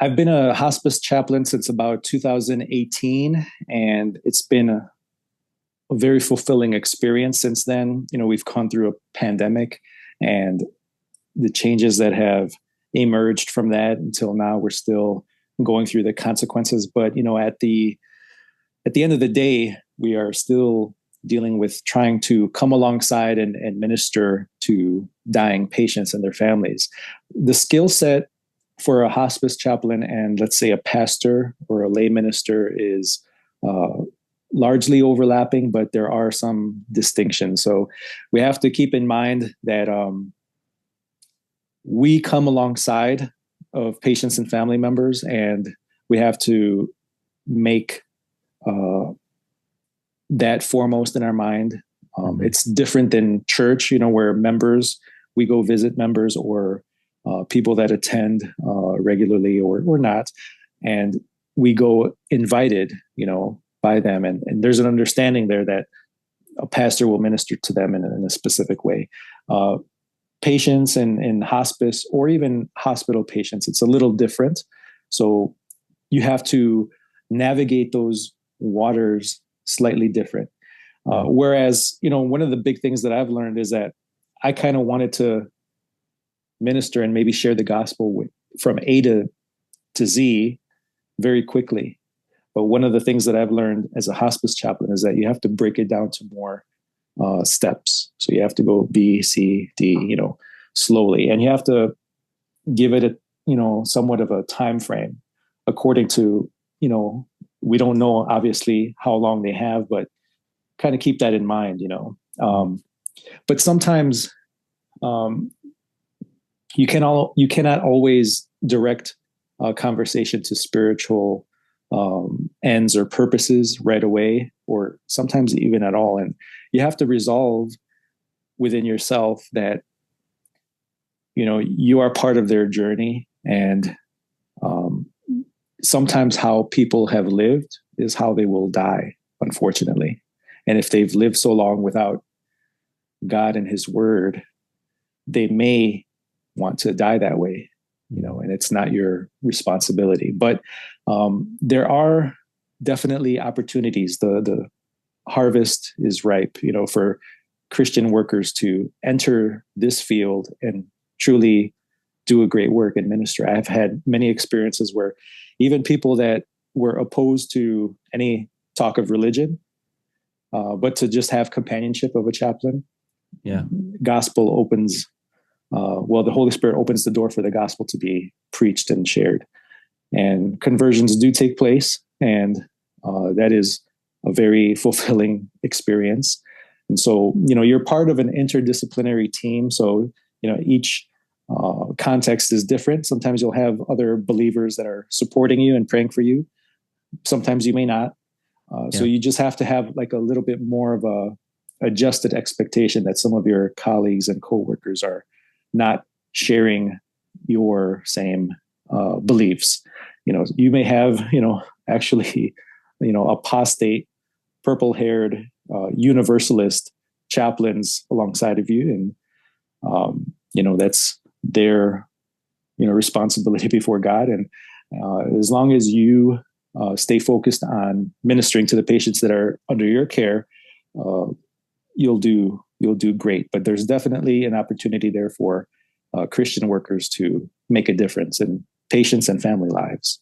I've been a hospice chaplain since about 2018, and it's been a very fulfilling experience since then. We've gone through a pandemic, and the changes that have emerged from that until now, we're still going through the consequences. But, at the end of the day, we are still dealing with trying to come alongside and minister to dying patients and their families. The skill set for a hospice chaplain and, let's say, a pastor or a lay minister is largely overlapping, but there are some distinctions. So we have to keep in mind that we come alongside of patients and family members, and we have to make that foremost in our mind. It's different than church, where we go visit members or people that attend regularly or not, and we go invited, by them. And there's an understanding there that a pastor will minister to them in a specific way. Patients in hospice or even hospital patients, it's a little different. So you have to navigate those waters slightly different. Whereas, one of the big things that I've learned is that I kind of wanted to minister and maybe share the gospel from A to Z very quickly. But one of the things that I've learned as a hospice chaplain is that you have to break it down to more steps. So you have to go B, C, D, slowly. And you have to give it somewhat of a time frame according to, we don't know obviously how long they have, but kind of keep that in mind, but sometimes you cannot always direct a conversation to spiritual ends or purposes right away, or sometimes even at all. And you have to resolve within yourself that, you are part of their journey. And sometimes how people have lived is how they will die, unfortunately. And if they've lived so long without God and his word, they may want to die that way, and it's not your responsibility. But there are definitely opportunities. The harvest is ripe, for Christian workers to enter this field and truly do a great work and minister. I've had many experiences where even people that were opposed to any talk of religion, but to just have companionship of a chaplain, gospel opens, the Holy Spirit opens the door for the gospel to be preached and shared. And conversions do take place, and that is a very fulfilling experience. And so, you're part of an interdisciplinary team. So, each context is different. Sometimes you'll have other believers that are supporting you and praying for you. Sometimes you may not. So you just have to have like a little bit more of a adjusted expectation that some of your colleagues and coworkers are not sharing your same beliefs. You may have, actually, apostate, purple-haired, universalist chaplains alongside of you. And, that's their, responsibility before God. And as long as you stay focused on ministering to the patients that are under your care, you'll do great. But there's definitely an opportunity there for Christian workers to make a difference in patients and family lives.